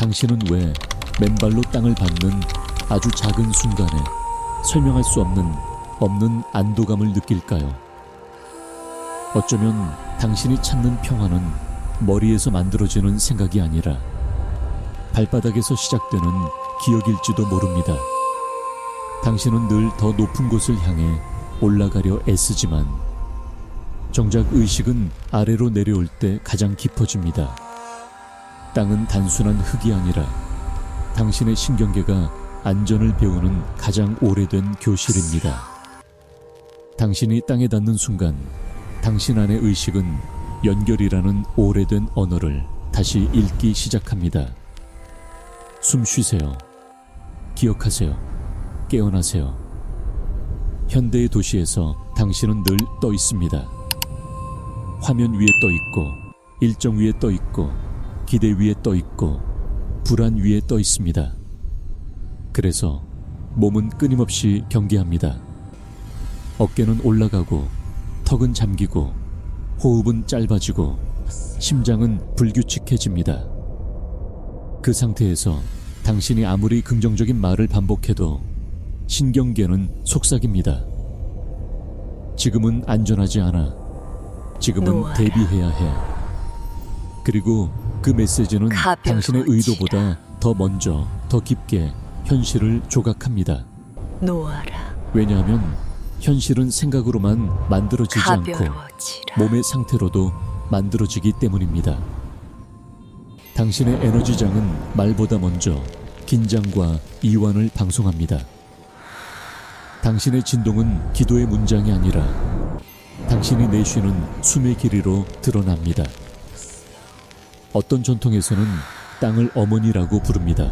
당신은 왜 맨발로 땅을 밟는 아주 작은 순간에 설명할 수 없는 안도감을 느낄까요? 어쩌면 당신이 찾는 평화는 머리에서 만들어지는 생각이 아니라 발바닥에서 시작되는 기억일지도 모릅니다. 당신은 늘 더 높은 곳을 향해 올라가려 애쓰지만 정작 의식은 아래로 내려올 때 가장 깊어집니다. 땅은 단순한 흙이 아니라 당신의 신경계가 안전을 배우는 가장 오래된 교실입니다. 당신이 땅에 닿는 순간 당신 안의 의식은 연결이라는 오래된 언어를 다시 읽기 시작합니다. 숨 쉬세요. 기억하세요. 깨어나세요. 현대의 도시에서 당신은 늘 떠 있습니다. 화면 위에 떠 있고, 일정 위에 떠 있고, 기대 위에 떠 있고, 불안 위에 떠 있습니다. 그래서 몸은 끊임없이 경계합니다. 어깨는 올라가고, 턱은 잠기고, 호흡은 짧아지고, 심장은 불규칙해집니다. 그 상태에서 당신이 아무리 긍정적인 말을 반복해도 신경계는 속삭입니다. 지금은 안전하지 않아. 지금은 대비해야 해. 그리고 그 메시지는 당신의 의도보다 더 먼저, 더 깊게 현실을 조각합니다. 왜냐하면 현실은 생각으로만 만들어지지 않고 몸의 상태로도 만들어지기 때문입니다. 당신의 에너지장은 말보다 먼저 긴장과 이완을 방송합니다. 당신의 진동은 기도의 문장이 아니라 당신이 내쉬는 숨의 길이로 드러납니다. 어떤 전통에서는 땅을 어머니라고 부릅니다.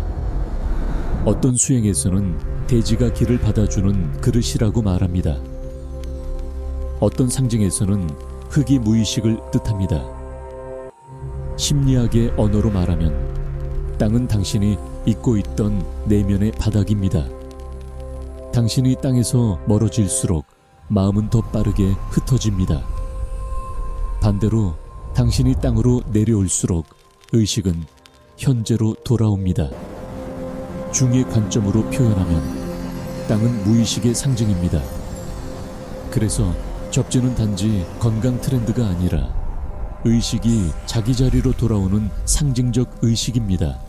어떤 수행에서는 대지가 길을 받아주는 그릇이라고 말합니다. 어떤 상징에서는 흙이 무의식을 뜻합니다. 심리학의 언어로 말하면 땅은 당신이 잊고 있던 내면의 바닥입니다. 당신이 땅에서 멀어질수록 마음은 더 빠르게 흩어집니다. 반대로 당신이 땅으로 내려올수록 의식은 현재로 돌아옵니다. 중의 관점으로 표현하면 땅은 무의식의 상징입니다. 그래서 접지는 단지 건강 트렌드가 아니라 의식이 자기 자리로 돌아오는 상징적 의식입니다.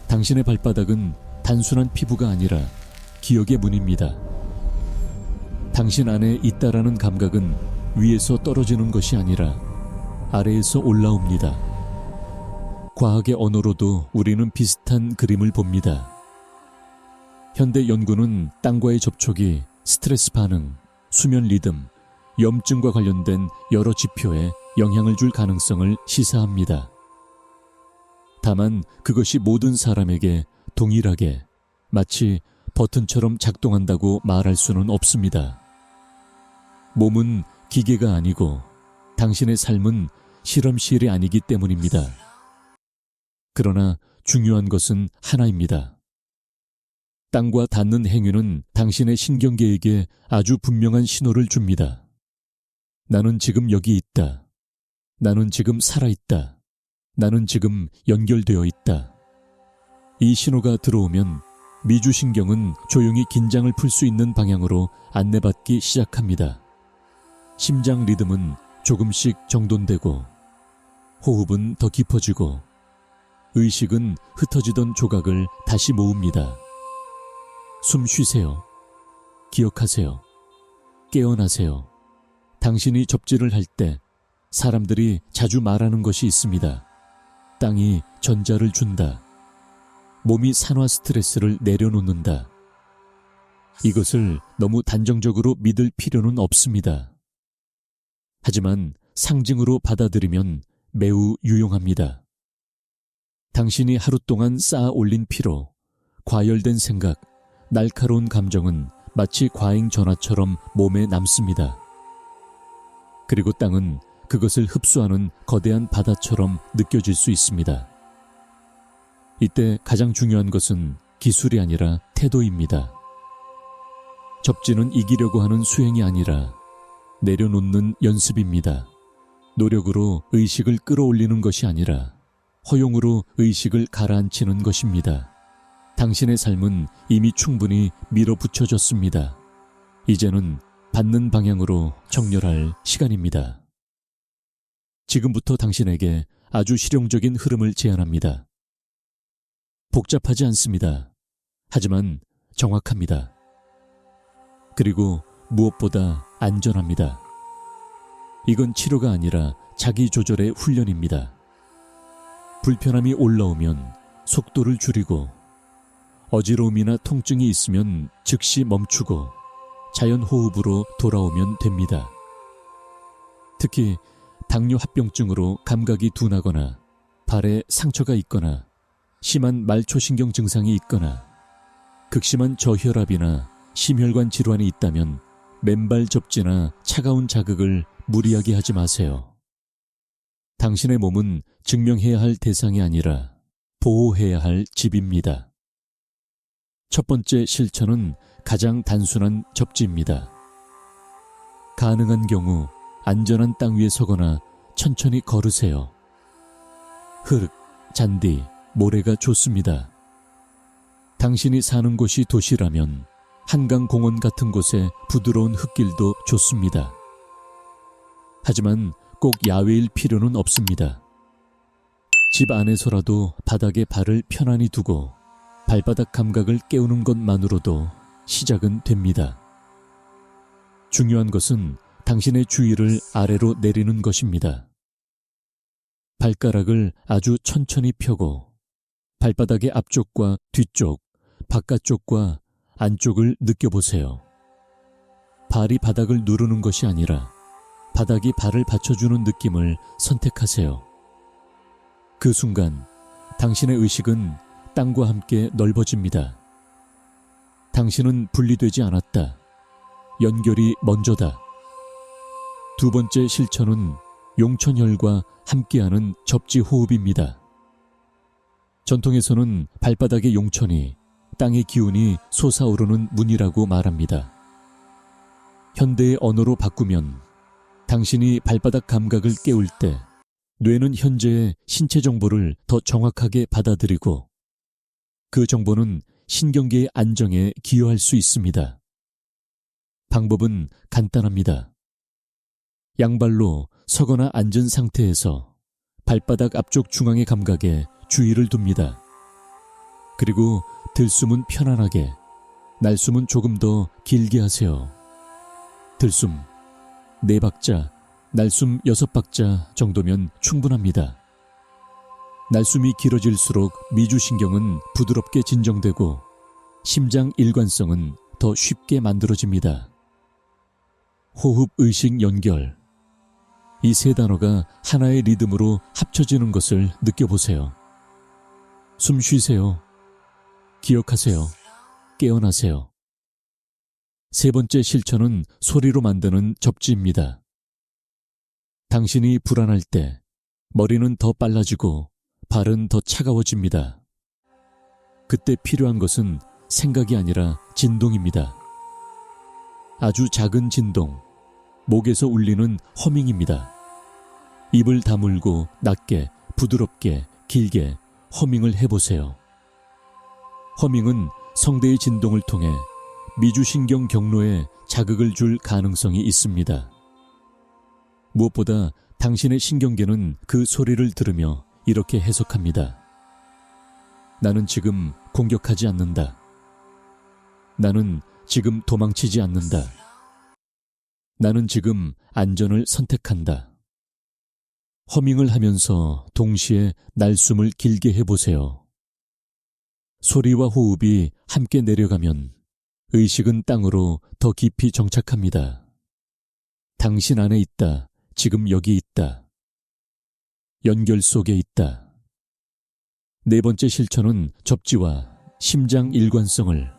당신의 발바닥은 단순한 피부가 아니라 기억의 문입니다. 당신 안에 있다라는 감각은 위에서 떨어지는 것이 아니라 아래에서 올라옵니다. 과학의 언어로도 우리는 비슷한 그림을 봅니다. 현대 연구는 땅과의 접촉이 스트레스 반응, 수면 리듬, 염증과 관련된 여러 지표에 영향을 줄 가능성을 시사합니다. 다만 그것이 모든 사람에게 동일하게 마치 버튼처럼 작동한다고 말할 수는 없습니다. 몸은 기계가 아니고 당신의 삶은 실험실이 아니기 때문입니다. 그러나 중요한 것은 하나입니다. 땅과 닿는 행위는 당신의 신경계에게 아주 분명한 신호를 줍니다. 나는 지금 여기 있다. 나는 지금 살아있다. 나는 지금 연결되어 있다. 이 신호가 들어오면 미주신경은 조용히 긴장을 풀 수 있는 방향으로 안내받기 시작합니다. 심장 리듬은 조금씩 정돈되고 호흡은 더 깊어지고 의식은 흩어지던 조각을 다시 모읍니다. 숨 쉬세요. 기억하세요. 깨어나세요. 당신이 접지를 할 때 사람들이 자주 말하는 것이 있습니다. 땅이 전자를 준다. 몸이 산화 스트레스를 내려놓는다. 이것을 너무 단정적으로 믿을 필요는 없습니다. 하지만 상징으로 받아들이면 매우 유용합니다. 당신이 하루 동안 쌓아 올린 피로, 과열된 생각, 날카로운 감정은 마치 과잉 전화처럼 몸에 남습니다. 그리고 땅은 그것을 흡수하는 거대한 바다처럼 느껴질 수 있습니다. 이때 가장 중요한 것은 기술이 아니라 태도입니다. 접지는 이기려고 하는 수행이 아니라 내려놓는 연습입니다. 노력으로 의식을 끌어올리는 것이 아니라 허용으로 의식을 가라앉히는 것입니다. 당신의 삶은 이미 충분히 밀어붙여졌습니다. 이제는 받는 방향으로 정렬할 시간입니다. 지금부터 당신에게 아주 실용적인 흐름을 제안합니다. 복잡하지 않습니다. 하지만 정확합니다. 그리고 무엇보다 안전합니다. 이건 치료가 아니라 자기 조절의 훈련입니다. 불편함이 올라오면 속도를 줄이고, 어지러움이나 통증이 있으면 즉시 멈추고 자연 호흡으로 돌아오면 됩니다. 특히 당뇨 합병증으로 감각이 둔하거나 발에 상처가 있거나 심한 말초신경 증상이 있거나 극심한 저혈압이나 심혈관 질환이 있다면 맨발 접지나 차가운 자극을 무리하게 하지 마세요. 당신의 몸은 증명해야 할 대상이 아니라 보호해야 할 집입니다. 첫 번째 실천은 가장 단순한 접지입니다. 가능한 경우 안전한 땅 위에 서거나 천천히 걸으세요. 흙, 잔디, 모래가 좋습니다. 당신이 사는 곳이 도시라면 한강공원 같은 곳에 부드러운 흙길도 좋습니다. 하지만 꼭 야외일 필요는 없습니다. 집 안에서라도 바닥에 발을 편안히 두고 발바닥 감각을 깨우는 것만으로도 시작은 됩니다. 중요한 것은 당신의 주의를 아래로 내리는 것입니다. 발가락을 아주 천천히 펴고 발바닥의 앞쪽과 뒤쪽, 바깥쪽과 안쪽을 느껴보세요. 발이 바닥을 누르는 것이 아니라 바닥이 발을 받쳐주는 느낌을 선택하세요. 그 순간 당신의 의식은 땅과 함께 넓어집니다. 당신은 분리되지 않았다. 연결이 먼저다. 두 번째 실천은 용천혈과 함께하는 접지 호흡입니다. 전통에서는 발바닥의 용천이 땅의 기운이 솟아오르는 문이라고 말합니다. 현대의 언어로 바꾸면 당신이 발바닥 감각을 깨울 때 뇌는 현재의 신체 정보를 더 정확하게 받아들이고 그 정보는 신경계의 안정에 기여할 수 있습니다. 방법은 간단합니다. 양발로 서거나 앉은 상태에서 발바닥 앞쪽 중앙의 감각에 주의를 둡니다. 그리고 들숨은 편안하게, 날숨은 조금 더 길게 하세요. 들숨 4박자, 날숨 6박자 정도면 충분합니다. 날숨이 길어질수록 미주신경은 부드럽게 진정되고 심장 일관성은 더 쉽게 만들어집니다. 호흡, 의식, 연결. 이 세 단어가 하나의 리듬으로 합쳐지는 것을 느껴보세요. 숨 쉬세요. 기억하세요. 깨어나세요. 세 번째 실천은 소리로 만드는 접지입니다. 당신이 불안할 때 머리는 더 빨라지고 발은 더 차가워집니다. 그때 필요한 것은 생각이 아니라 진동입니다. 아주 작은 진동, 목에서 울리는 허밍입니다. 입을 다물고 낮게, 부드럽게, 길게 허밍을 해보세요. 허밍은 성대의 진동을 통해 미주신경 경로에 자극을 줄 가능성이 있습니다. 무엇보다 당신의 신경계는 그 소리를 들으며 이렇게 해석합니다. 나는 지금 공격하지 않는다. 나는 지금 도망치지 않는다. 나는 지금 안전을 선택한다. 허밍을 하면서 동시에 날숨을 길게 해보세요. 소리와 호흡이 함께 내려가면 의식은 땅으로 더 깊이 정착합니다. 당신 안에 있다. 지금 여기 있다. 연결 속에 있다. 네 번째 실천은 접지와 심장 일관성을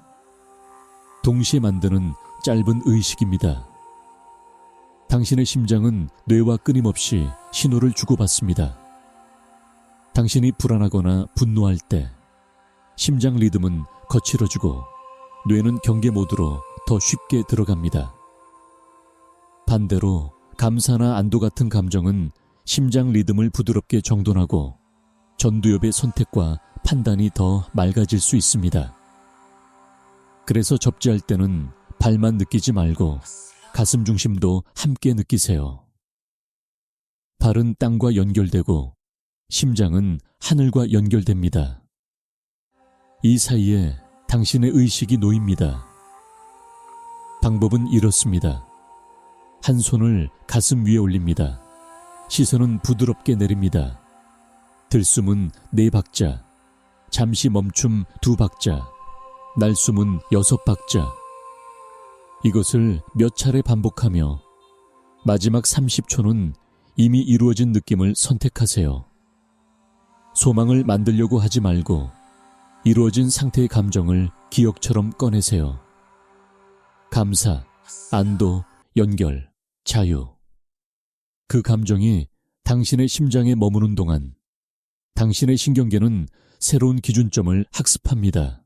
동시에 만드는 짧은 의식입니다. 당신의 심장은 뇌와 끊임없이 신호를 주고받습니다. 당신이 불안하거나 분노할 때 심장 리듬은 거칠어지고 뇌는 경계 모드로 더 쉽게 들어갑니다. 반대로 감사나 안도 같은 감정은 심장 리듬을 부드럽게 정돈하고 전두엽의 선택과 판단이 더 맑아질 수 있습니다. 그래서 접지할 때는 발만 느끼지 말고 가슴 중심도 함께 느끼세요. 발은 땅과 연결되고 심장은 하늘과 연결됩니다. 이 사이에 당신의 의식이 놓입니다. 방법은 이렇습니다. 한 손을 가슴 위에 올립니다. 시선은 부드럽게 내립니다. 들숨은 4박자, 잠시 멈춤 2박자, 날숨은 6박자. 이것을 몇 차례 반복하며 마지막 30초는 이미 이루어진 느낌을 선택하세요. 소망을 만들려고 하지 말고 이루어진 상태의 감정을 기억처럼 꺼내세요. 감사, 안도, 연결, 자유. 그 감정이 당신의 심장에 머무는 동안 당신의 신경계는 새로운 기준점을 학습합니다.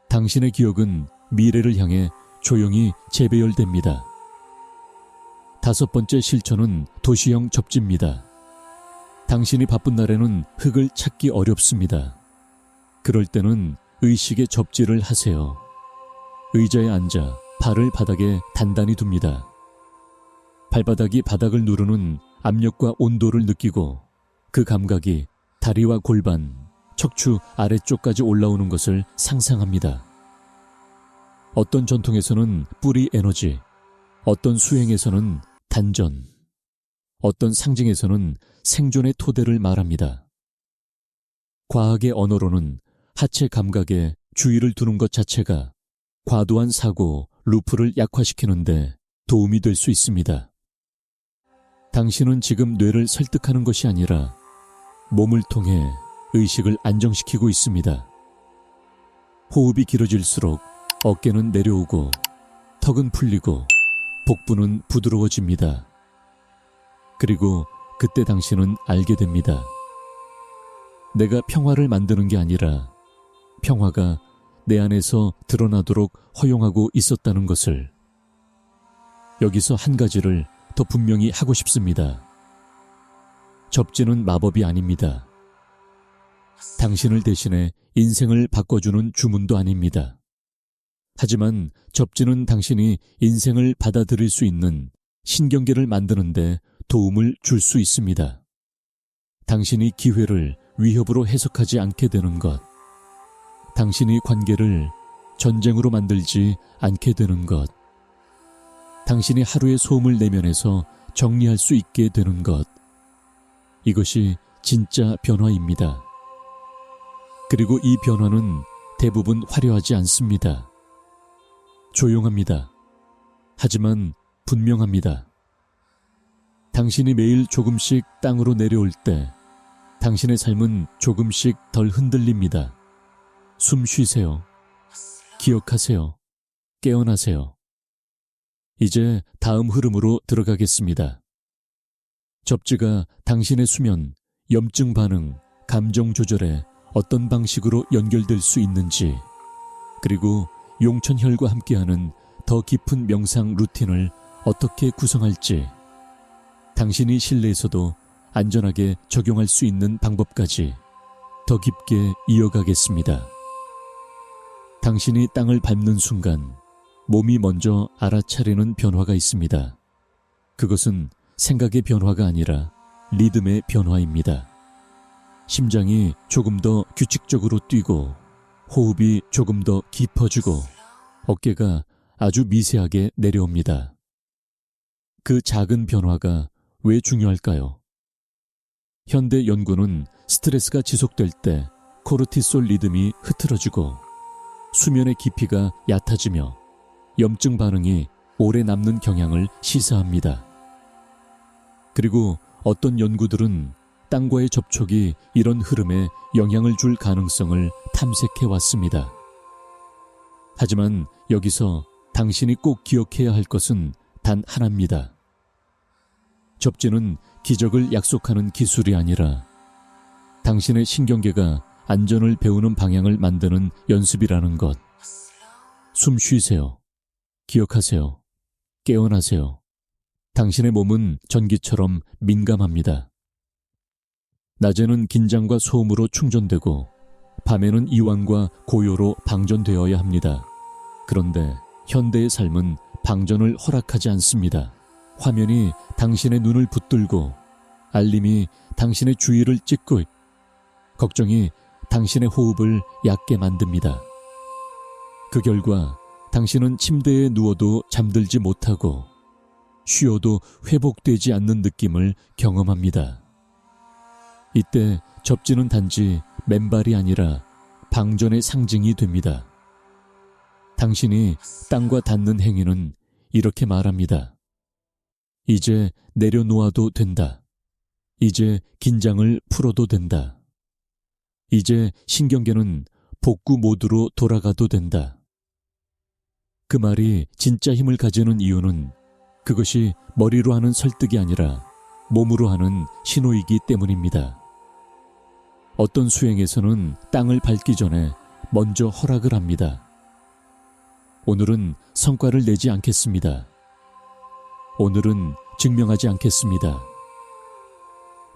당신의 기억은 미래를 향해 조용히 재배열됩니다. 5번째 실천은 도시형 접지입니다. 당신이 바쁜 날에는 흙을 찾기 어렵습니다. 그럴 때는 의식의 접지를 하세요. 의자에 앉아 발을 바닥에 단단히 둡니다. 발바닥이 바닥을 누르는 압력과 온도를 느끼고 그 감각이 다리와 골반, 척추 아래쪽까지 올라오는 것을 상상합니다. 어떤 전통에서는 뿌리 에너지, 어떤 수행에서는 단전, 어떤 상징에서는 생존의 토대를 말합니다. 과학의 언어로는 하체 감각에 주의를 두는 것 자체가 과도한 사고, 루프를 약화시키는데 도움이 될 수 있습니다. 당신은 지금 뇌를 설득하는 것이 아니라 몸을 통해 의식을 안정시키고 있습니다. 호흡이 길어질수록 어깨는 내려오고 턱은 풀리고 복부는 부드러워집니다. 그리고 그때 당신은 알게 됩니다. 내가 평화를 만드는 게 아니라 평화가 내 안에서 드러나도록 허용하고 있었다는 것을. 여기서 한 가지를 더 분명히 하고 싶습니다. 접지는 마법이 아닙니다. 당신을 대신해 인생을 바꿔주는 주문도 아닙니다. 하지만 접지는 당신이 인생을 받아들일 수 있는 신경계를 만드는데 도움을 줄 수 있습니다. 당신이 기회를 위협으로 해석하지 않게 되는 것, 당신이 관계를 전쟁으로 만들지 않게 되는 것, 당신이 하루의 소음을 내면에서 정리할 수 있게 되는 것, 이것이 진짜 변화입니다. 그리고 이 변화는 대부분 화려하지 않습니다. 조용합니다. 하지만 분명합니다. 당신이 매일 조금씩 땅으로 내려올 때 당신의 삶은 조금씩 덜 흔들립니다. 숨 쉬세요. 기억하세요. 깨어나세요. 이제 다음 흐름으로 들어가겠습니다. 접지가 당신의 수면, 염증 반응, 감정 조절에 어떤 방식으로 연결될 수 있는지, 그리고 용천혈과 함께하는 더 깊은 명상 루틴을 어떻게 구성할지, 당신이 실내에서도 안전하게 적용할 수 있는 방법까지 더 깊게 이어가겠습니다. 당신이 땅을 밟는 순간 몸이 먼저 알아차리는 변화가 있습니다. 그것은 생각의 변화가 아니라 리듬의 변화입니다. 심장이 조금 더 규칙적으로 뛰고 호흡이 조금 더 깊어지고 어깨가 아주 미세하게 내려옵니다. 그 작은 변화가 왜 중요할까요? 현대 연구는 스트레스가 지속될 때 코르티솔 리듬이 흐트러지고 수면의 깊이가 얕아지며 염증 반응이 오래 남는 경향을 시사합니다. 그리고 어떤 연구들은 땅과의 접촉이 이런 흐름에 영향을 줄 가능성을 탐색해 왔습니다. 하지만 여기서 당신이 꼭 기억해야 할 것은 단 하나입니다. 접지는 기적을 약속하는 기술이 아니라 당신의 신경계가 안전을 배우는 방향을 만드는 연습이라는 것. 숨 쉬세요. 기억하세요. 깨어나세요. 당신의 몸은 전기처럼 민감합니다. 낮에는 긴장과 소음으로 충전되고 밤에는 이완과 고요로 방전되어야 합니다. 그런데 현대의 삶은 방전을 허락하지 않습니다. 화면이 당신의 눈을 붙들고 알림이 당신의 주위를 찍고 걱정이 당신의 호흡을 얕게 만듭니다. 그 결과 당신은 침대에 누워도 잠들지 못하고 쉬어도 회복되지 않는 느낌을 경험합니다. 이때 접지는 단지 맨발이 아니라 방전의 상징이 됩니다. 당신이 땅과 닿는 행위는 이렇게 말합니다. 이제 내려놓아도 된다. 이제 긴장을 풀어도 된다. 이제 신경계는 복구 모드로 돌아가도 된다. 그 말이 진짜 힘을 가지는 이유는 그것이 머리로 하는 설득이 아니라 몸으로 하는 신호이기 때문입니다. 어떤 수행에서는 땅을 밟기 전에 먼저 허락을 합니다. 오늘은 성과를 내지 않겠습니다. 오늘은 증명하지 않겠습니다.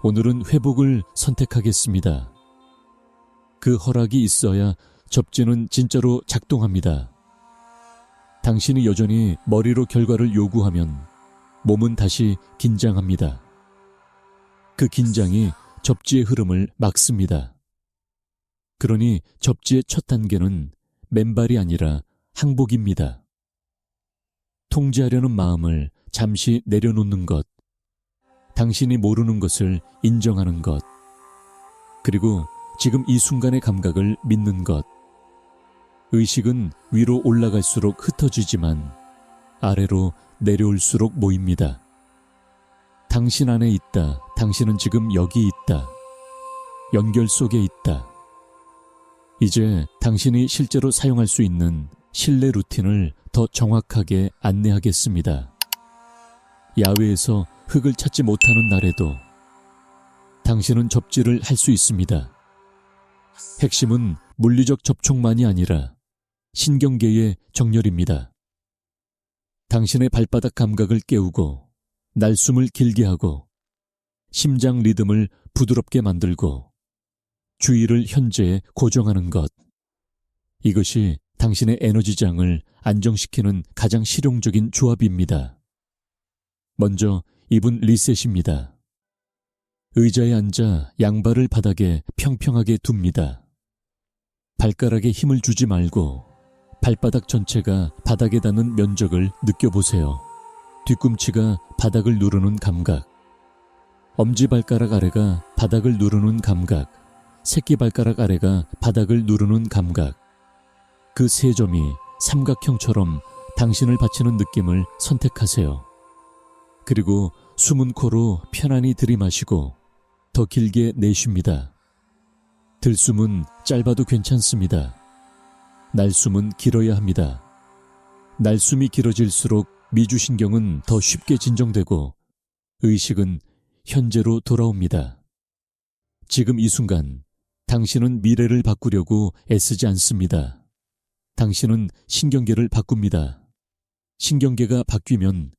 오늘은 회복을 선택하겠습니다. 그 허락이 있어야 접지는 진짜로 작동합니다. 당신이 여전히 머리로 결과를 요구하면 몸은 다시 긴장합니다. 그 긴장이 접지의 흐름을 막습니다. 그러니 접지의 첫 단계는 맨발이 아니라 항복입니다. 통제하려는 마음을 잠시 내려놓는 것, 당신이 모르는 것을 인정하는 것, 그리고 지금 이 순간의 감각을 믿는 것. 의식은 위로 올라갈수록 흩어지지만 아래로 내려올수록 모입니다. 당신 안에 있다. 당신은 지금 여기 있다. 연결 속에 있다. 이제 당신이 실제로 사용할 수 있는 실내 루틴을 더 정확하게 안내하겠습니다. 야외에서 흙을 찾지 못하는 날에도 당신은 접지를 할 수 있습니다. 핵심은 물리적 접촉만이 아니라 신경계의 정렬입니다. 당신의 발바닥 감각을 깨우고 날숨을 길게 하고 심장 리듬을 부드럽게 만들고 주의를 현재에 고정하는 것. 이것이 당신의 에너지장을 안정시키는 가장 실용적인 조합입니다. 먼저 입은 리셋입니다. 의자에 앉아 양발을 바닥에 평평하게 둡니다. 발가락에 힘을 주지 말고 발바닥 전체가 바닥에 닿는 면적을 느껴보세요. 뒤꿈치가 바닥을 누르는 감각, 엄지발가락 아래가 바닥을 누르는 감각, 새끼발가락 아래가 바닥을 누르는 감각. 그 세 점이 삼각형처럼 당신을 받치는 느낌을 선택하세요. 그리고 숨은 코로 편안히 들이마시고 더 길게 내쉽니다. 들숨은 짧아도 괜찮습니다. 날숨은 길어야 합니다. 날숨이 길어질수록 미주신경은 더 쉽게 진정되고 의식은 현재로 돌아옵니다. 지금 이 순간 당신은 미래를 바꾸려고 애쓰지 않습니다. 당신은 신경계를 바꿉니다. 신경계가 바뀌면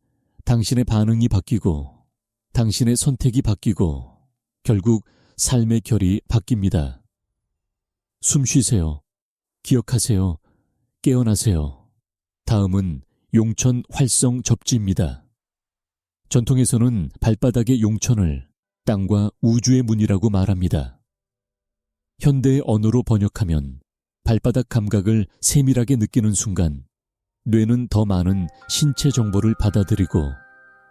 당신의 반응이 바뀌고 당신의 선택이 바뀌고 결국 삶의 결이 바뀝니다. 숨 쉬세요. 기억하세요. 깨어나세요. 다음은 용천 활성 접지입니다. 전통에서는 발바닥의 용천을 땅과 우주의 문이라고 말합니다. 현대의 언어로 번역하면 발바닥 감각을 세밀하게 느끼는 순간 뇌는 더 많은 신체 정보를 받아들이고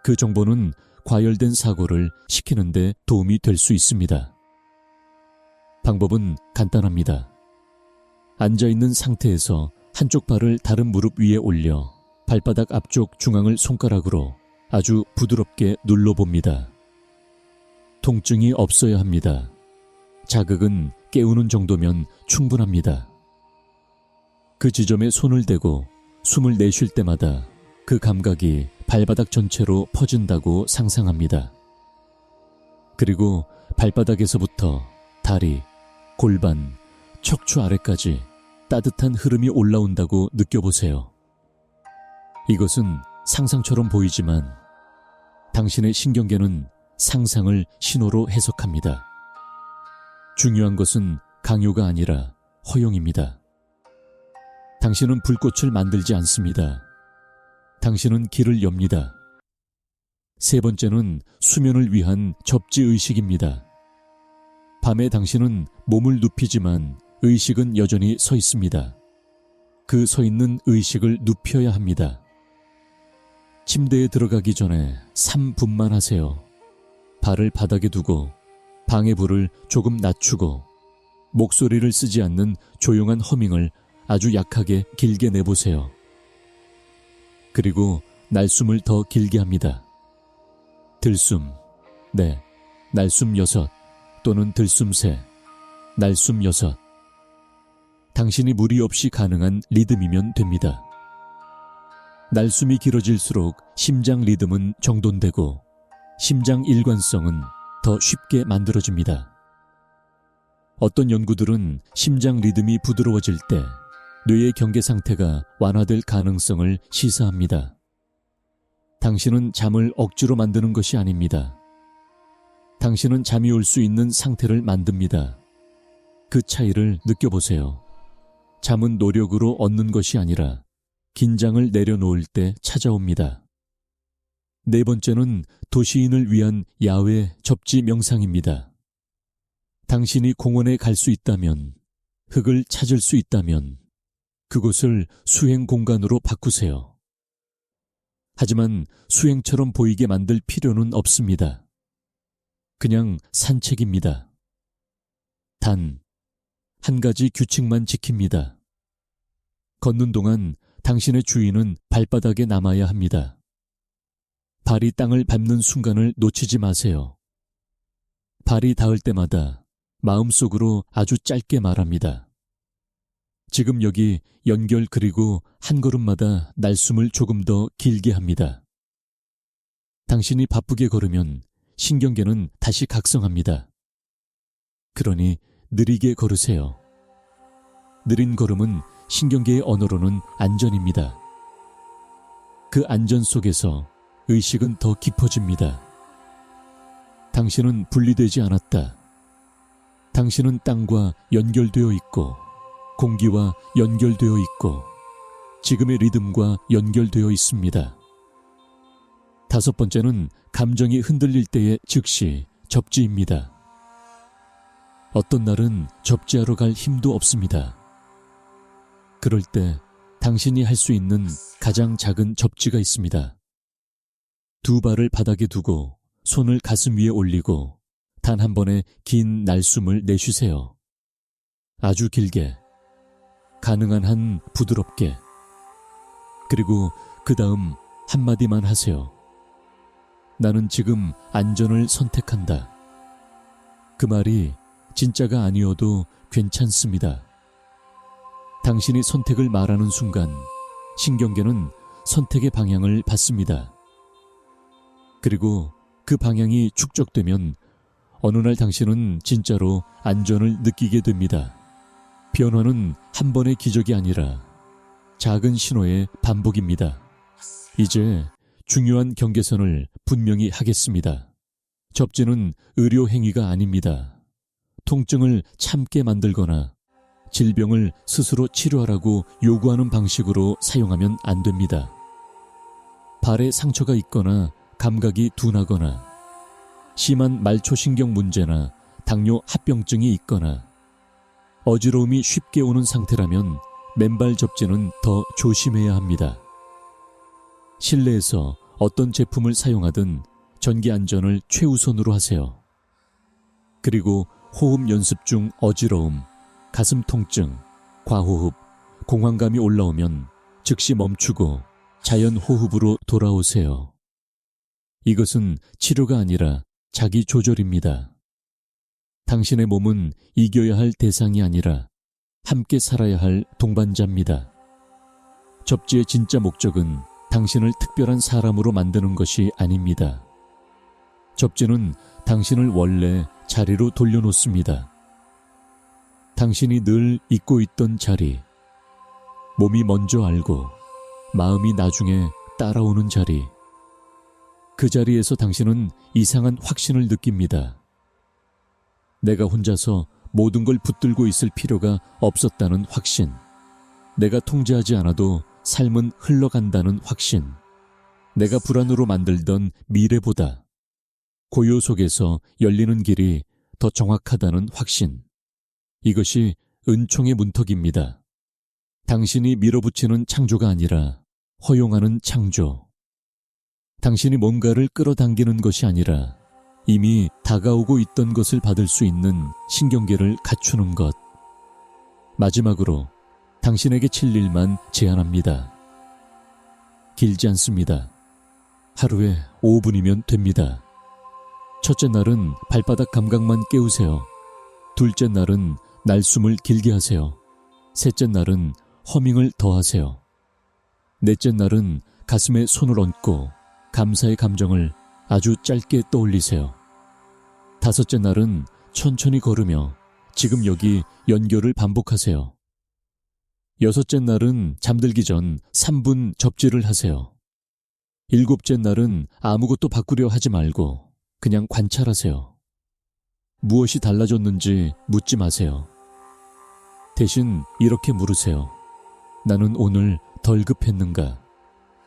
그 정보는 과열된 사고를 식히는 데 도움이 될 수 있습니다. 방법은 간단합니다. 앉아있는 상태에서 한쪽 발을 다른 무릎 위에 올려 발바닥 앞쪽 중앙을 손가락으로 아주 부드럽게 눌러봅니다. 통증이 없어야 합니다. 자극은 깨우는 정도면 충분합니다. 그 지점에 손을 대고 숨을 내쉴 때마다 그 감각이 발바닥 전체로 퍼진다고 상상합니다. 그리고 발바닥에서부터 다리, 골반, 척추 아래까지 따뜻한 흐름이 올라온다고 느껴보세요. 이것은 상상처럼 보이지만 당신의 신경계는 상상을 신호로 해석합니다. 중요한 것은 강요가 아니라 허용입니다. 당신은 불꽃을 만들지 않습니다. 당신은 길을 엽니다. 세 번째는 수면을 위한 접지의식입니다. 밤에 당신은 몸을 눕히지만 의식은 여전히 서 있습니다. 그 서 있는 의식을 눕혀야 합니다. 침대에 들어가기 전에 3분만 하세요. 발을 바닥에 두고 방의 불을 조금 낮추고 목소리를 쓰지 않는 조용한 허밍을 아주 약하게 길게 내보세요. 그리고 날숨을 더 길게 합니다. 들숨, 네, 날숨 6 또는 들숨 3, 날숨 6. 당신이 무리 없이 가능한 리듬이면 됩니다. 날숨이 길어질수록 심장 리듬은 정돈되고 심장 일관성은 더 쉽게 만들어집니다. 어떤 연구들은 심장 리듬이 부드러워질 때 뇌의 경계 상태가 완화될 가능성을 시사합니다. 당신은 잠을 억지로 만드는 것이 아닙니다. 당신은 잠이 올 수 있는 상태를 만듭니다. 그 차이를 느껴보세요. 잠은 노력으로 얻는 것이 아니라 긴장을 내려놓을 때 찾아옵니다. 네 번째는 도시인을 위한 야외 접지 명상입니다. 당신이 공원에 갈 수 있다면, 흙을 찾을 수 있다면 그곳을 수행 공간으로 바꾸세요. 하지만 수행처럼 보이게 만들 필요는 없습니다. 그냥 산책입니다. 단, 한 가지 규칙만 지킵니다. 걷는 동안 당신의 주인은 발바닥에 남아야 합니다. 발이 땅을 밟는 순간을 놓치지 마세요. 발이 닿을 때마다 마음속으로 아주 짧게 말합니다. 지금 여기 연결 그리고 한 걸음마다 날숨을 조금 더 길게 합니다. 당신이 바쁘게 걸으면 신경계는 다시 각성합니다. 그러니 느리게 걸으세요. 느린 걸음은 신경계의 언어로는 안전입니다. 그 안전 속에서 의식은 더 깊어집니다. 당신은 분리되지 않았다. 당신은 땅과 연결되어 있고 공기와 연결되어 있고 지금의 리듬과 연결되어 있습니다. 다섯 번째는 감정이 흔들릴 때의 즉시 접지입니다. 어떤 날은 접지하러 갈 힘도 없습니다. 그럴 때 당신이 할 수 있는 가장 작은 접지가 있습니다. 두 발을 바닥에 두고 손을 가슴 위에 올리고 단 한 번에 긴 날숨을 내쉬세요. 아주 길게, 가능한 한 부드럽게. 그리고 그 다음 한마디만 하세요. 나는 지금 안전을 선택한다. 그 말이 진짜가 아니어도 괜찮습니다. 당신이 선택을 말하는 순간 신경계는 선택의 방향을 받습니다. 그리고 그 방향이 축적되면 어느 날 당신은 진짜로 안전을 느끼게 됩니다. 변화는 한 번의 기적이 아니라 작은 신호의 반복입니다. 이제 중요한 경계선을 분명히 하겠습니다. 접지는 의료 행위가 아닙니다. 통증을 참게 만들거나 질병을 스스로 치료하라고 요구하는 방식으로 사용하면 안 됩니다. 발에 상처가 있거나 감각이 둔하거나 심한 말초신경 문제나 당뇨 합병증이 있거나 어지러움이 쉽게 오는 상태라면 맨발 접지는 더 조심해야 합니다. 실내에서 어떤 제품을 사용하든 전기 안전을 최우선으로 하세요. 그리고 호흡 연습 중 어지러움, 가슴 통증, 과호흡, 공황감이 올라오면 즉시 멈추고 자연 호흡으로 돌아오세요. 이것은 치료가 아니라 자기 조절입니다. 당신의 몸은 이겨야 할 대상이 아니라 함께 살아야 할 동반자입니다. 접지의 진짜 목적은 당신을 특별한 사람으로 만드는 것이 아닙니다. 접지는 당신을 원래 자리로 돌려놓습니다. 당신이 늘 잊고 있던 자리, 몸이 먼저 알고 마음이 나중에 따라오는 자리, 그 자리에서 당신은 이상한 확신을 느낍니다. 내가 혼자서 모든 걸 붙들고 있을 필요가 없었다는 확신. 내가 통제하지 않아도 삶은 흘러간다는 확신. 내가 불안으로 만들던 미래보다 고요 속에서 열리는 길이 더 정확하다는 확신. 이것이 은총의 문턱입니다. 당신이 밀어붙이는 창조가 아니라 허용하는 창조. 당신이 뭔가를 끌어당기는 것이 아니라 이미 다가오고 있던 것을 받을 수 있는 신경계를 갖추는 것. 마지막으로 당신에게 칠 일만 제안합니다. 길지 않습니다. 하루에 5분이면 됩니다. 첫째 날은 발바닥 감각만 깨우세요. 둘째 날은 날숨을 길게 하세요. 셋째 날은 허밍을 더하세요. 넷째 날은 가슴에 손을 얹고 감사의 감정을 아주 짧게 떠올리세요. 다섯째 날은 천천히 걸으며 지금 여기 연결을 반복하세요. 여섯째 날은 잠들기 전 3분 접지를 하세요. 일곱째 날은 아무것도 바꾸려 하지 말고 그냥 관찰하세요. 무엇이 달라졌는지 묻지 마세요. 대신 이렇게 물으세요. 나는 오늘 덜 급했는가?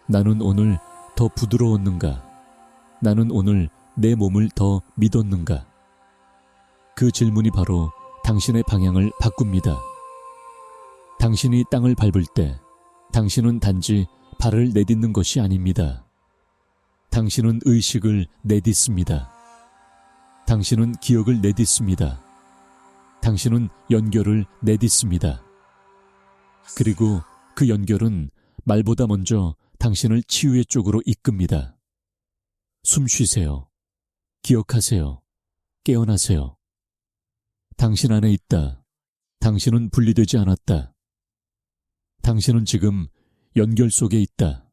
나는 오늘 더 부드러웠는가? 나는 오늘 내 몸을 더 믿었는가? 그 질문이 바로 당신의 방향을 바꿉니다. 당신이 땅을 밟을 때 당신은 단지 발을 내딛는 것이 아닙니다. 당신은 의식을 내딛습니다. 당신은 기억을 내딛습니다. 당신은 연결을 내딛습니다. 그리고 그 연결은 말보다 먼저 당신을 치유의 쪽으로 이끕니다. 숨 쉬세요. 기억하세요. 깨어나세요. 당신 안에 있다. 당신은 분리되지 않았다. 당신은 지금 연결 속에 있다.